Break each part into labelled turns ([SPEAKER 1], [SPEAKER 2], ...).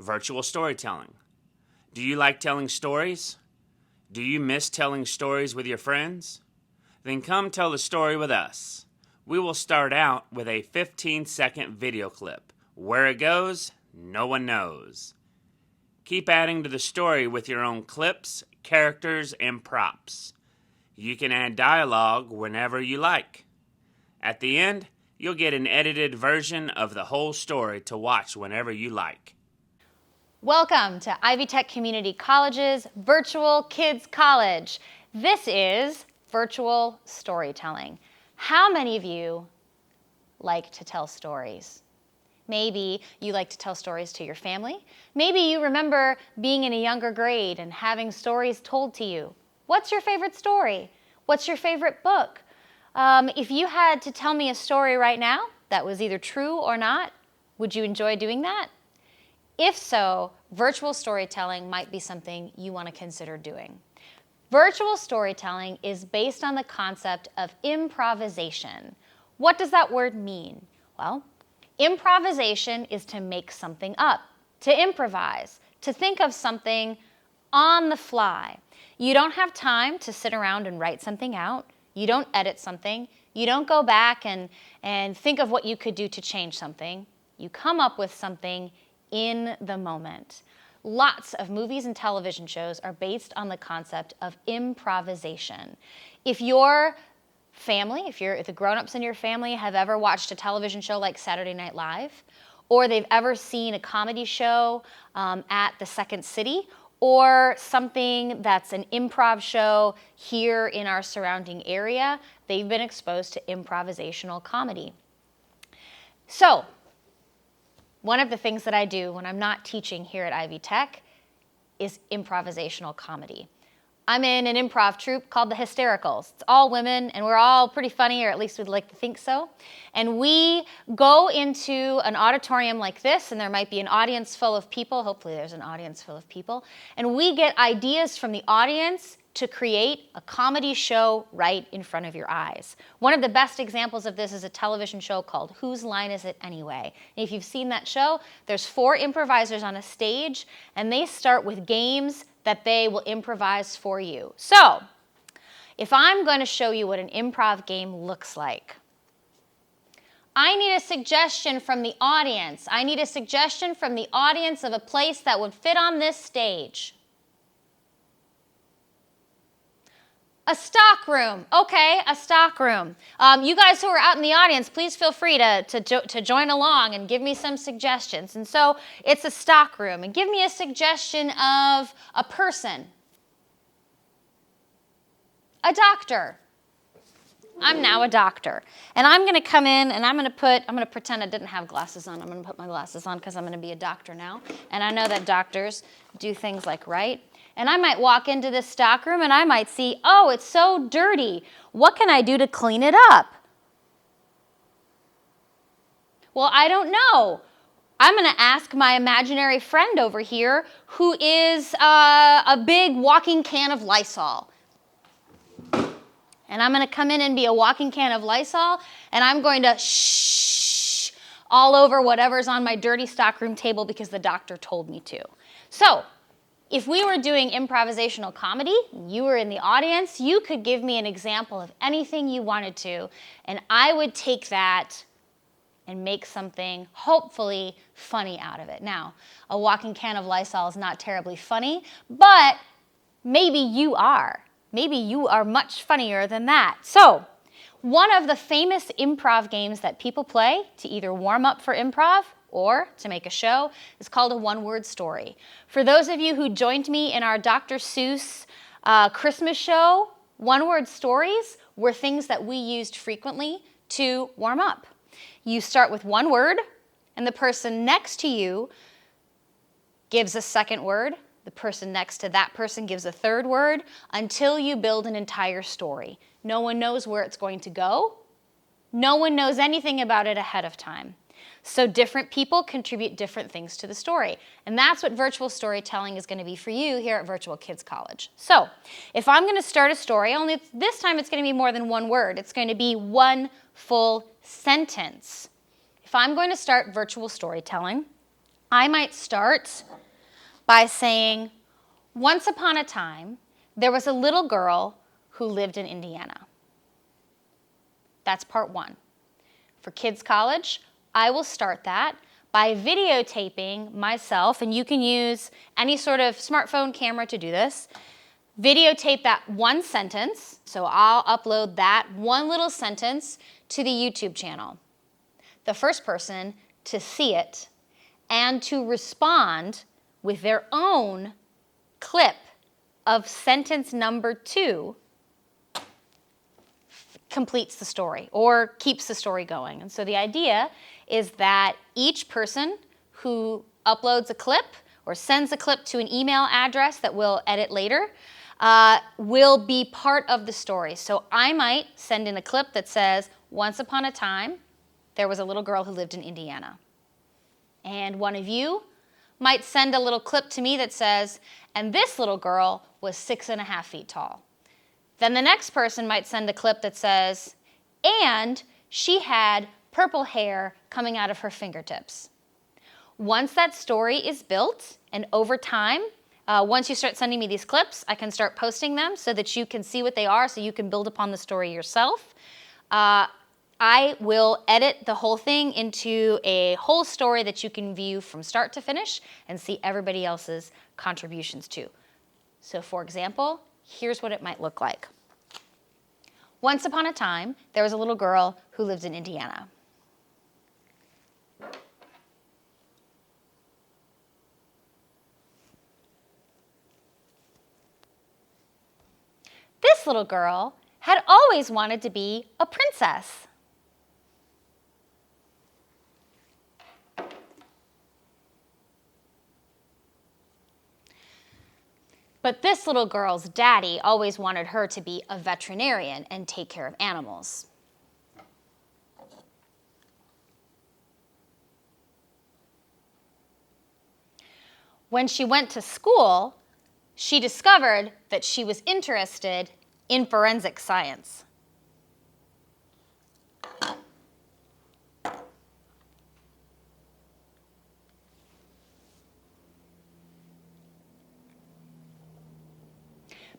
[SPEAKER 1] virtual storytelling. Do you like telling stories? Do you miss telling stories with your friends? Then come tell the story with us. We will start out with a 15-second video clip. Where it goes, no one knows. Keep adding to the story with your own clips, characters, and props. You can add dialogue whenever you like. At the end, you'll get an edited version of the whole story to watch whenever you like.
[SPEAKER 2] Welcome to Ivy Tech Community College's Virtual Kids College. This is virtual storytelling. How many of you like to tell stories? Maybe you like to tell stories to your family. Maybe you remember being in a younger grade and having stories told to you. What's your favorite story? What's your favorite book? If you had to tell me a story right now that was either true or not, would you enjoy doing that? If so, virtual storytelling might be something you want to consider doing. Virtual storytelling is based on the concept of improvisation. What does that word mean? Well, improvisation is to make something up, to improvise, to think of something on the fly. You don't have time to sit around and write something out. You don't edit something. You don't go back and think of what you could do to change something. You come up with something in the moment. Lots of movies and television shows are based on the concept of improvisation. If your family, if the grown-ups in your family have ever watched a television show like Saturday Night Live, or they've ever seen a comedy show at the Second City, or something that's an improv show here in our surrounding area, they've been exposed to improvisational comedy. So, one of the things that I do when I'm not teaching here at Ivy Tech is improvisational comedy. I'm in an improv troupe called the Hystericals. It's all women, and we're all pretty funny, or at least we'd like to think so. And we go into an auditorium like this, and there might be an audience full of people. Hopefully there's an audience full of people. And we get ideas from the audience to create a comedy show right in front of your eyes. One of the best examples of this is a television show called Whose Line Is It Anyway? And if you've seen that show, there's 4 improvisers on a stage, and they start with games that they will improvise for you. So, if I'm going to show you what an improv game looks like, I need a suggestion from the audience. I need a suggestion from the audience of a place that would fit on this stage. A stock room. Okay, a stock room. You guys who are out in the audience, please feel free to join along and give me some suggestions. And so it's a stock room. And give me a suggestion of a person. A doctor. I'm now a doctor. And I'm going to come in and I'm going to pretend I didn't have glasses on. I'm going to put my glasses on because I'm going to be a doctor now. And I know that doctors do things like write. And I might walk into this stockroom and I might see, oh, it's so dirty. What can I do to clean it up? Well, I don't know. I'm going to ask my imaginary friend over here who is a big walking can of Lysol. And I'm going to come in and be a walking can of Lysol, and I'm going to shh all over whatever's on my dirty stockroom table because the doctor told me to. So, if we were doing improvisational comedy, you were in the audience, you could give me an example of anything you wanted to, and I would take that and make something hopefully funny out of it. Now, a walking can of Lysol is not terribly funny, but maybe you are. Maybe you are much funnier than that. So, one of the famous improv games that people play to either warm up for improv or to make a show is called a one-word story. For those of you who joined me in our Dr. Seuss Christmas show, one-word stories were things that we used frequently to warm up. You start with one word, and the person next to you gives a second word. The person next to that person gives a third word until you build an entire story. No one knows where it's going to go. No one knows anything about it ahead of time. So different people contribute different things to the story. And that's what virtual storytelling is going to be for you here at Virtual Kids College. So if I'm going to start a story, only this time it's going to be more than one word. It's going to be one full sentence. If I'm going to start virtual storytelling, I might start by saying, once upon a time, there was a little girl who lived in Indiana. That's part one. For Kids College, I will start that by videotaping myself, and you can use any sort of smartphone camera to do this. Videotape that one sentence, so I'll upload that one little sentence to the YouTube channel. The first person to see it and to respond with their own clip of sentence number 2 completes the story or keeps the story going. And so the idea is that each person who uploads a clip or sends a clip to an email address that we'll edit later will be part of the story. So I might send in a clip that says, once upon a time, there was a little girl who lived in Indiana. And one of you might send a little clip to me that says, and this little girl was 6.5 feet tall. Then the next person might send a clip that says, and she had purple hair coming out of her fingertips. Once that story is built, and over time, once you start sending me these clips, I can start posting them so that you can see what they are, so you can build upon the story yourself. I will edit the whole thing into a whole story that you can view from start to finish and see everybody else's contributions too. So for example, here's what it might look like. Once upon a time, there was a little girl who lived in Indiana. This little girl had always wanted to be a princess. But this little girl's daddy always wanted her to be a veterinarian and take care of animals. When she went to school, she discovered that she was interested in forensic science.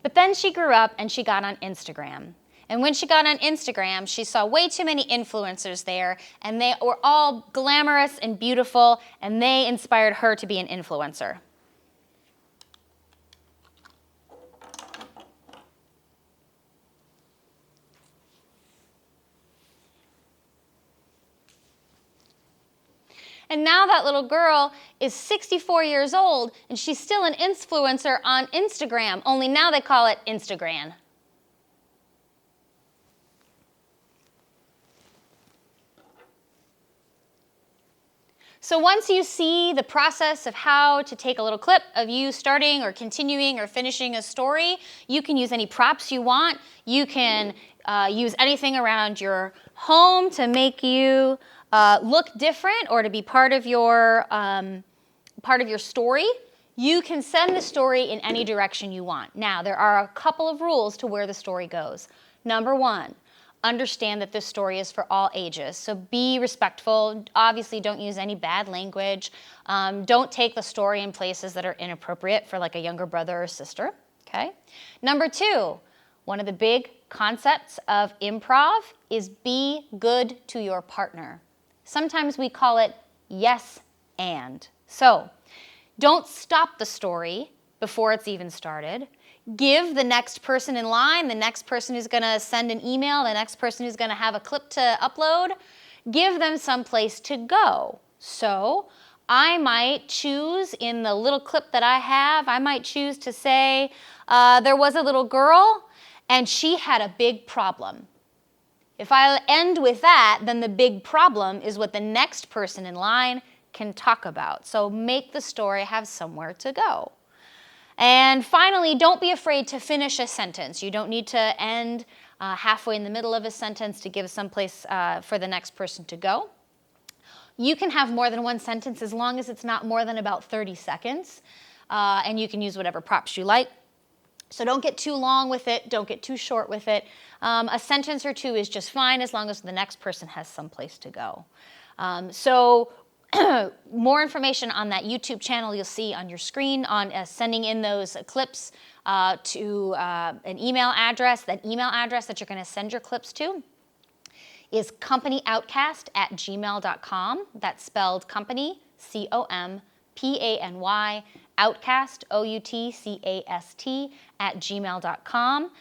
[SPEAKER 2] But then she grew up and she got on Instagram. And when she got on Instagram, she saw way too many influencers there, and they were all glamorous and beautiful, and they inspired her to be an influencer. And now that little girl is 64 years old, and she's still an influencer on Instagram, only now they call it Instagram. So once you see the process of how to take a little clip of you starting or continuing or finishing a story, you can use any props you want. You can use anything around your home to make you look different or to be part of your story. You can send the story in any direction you want. Now, there are a couple of rules to where the story goes. Number 1, understand that this story is for all ages. So be respectful. Obviously, don't use any bad language. Don't take the story in places that are inappropriate for like a younger brother or sister. Okay. Number 2, one of the big concepts of improv is be good to your partner. Sometimes we call it yes and. So don't stop the story before it's even started. Give the next person in line, the next person who's going to send an email, the next person who's going to have a clip to upload, give them some place to go. So I might choose in the little clip that I have, I might choose to say there was a little girl and she had a big problem. If I end with that, then the big problem is what the next person in line can talk about. So make the story have somewhere to go. And finally, don't be afraid to finish a sentence. You don't need to end halfway in the middle of a sentence to give some place for the next person to go. You can have more than one sentence as long as it's not more than about 30 seconds. And you can use whatever props you like. So don't get too long with it. Don't get too short with it. A sentence or two is just fine as long as the next person has some place to go. So more information on that YouTube channel you'll see on your screen on sending in those clips to an email address. That email address that you're going to send your clips to is companyoutcast@gmail.com. That's spelled company, COMPANY, outcast, OUTCAST, @gmail.com.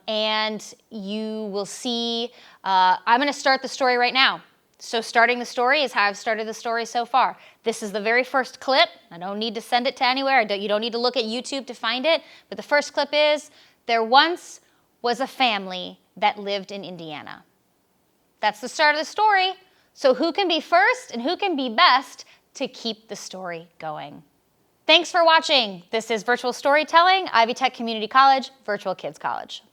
[SPEAKER 2] And you will see, I'm going to start the story right now. So starting the story is how I've started the story so far. This is the very first clip. I don't need to send it to anywhere. You don't need to look at YouTube to find it. But the first clip is, there once was a family that lived in Indiana. That's the start of the story. So who can be first and who can be best to keep the story going? Thanks for watching. This is Virtual Storytelling, Ivy Tech Community College, Virtual Kids College.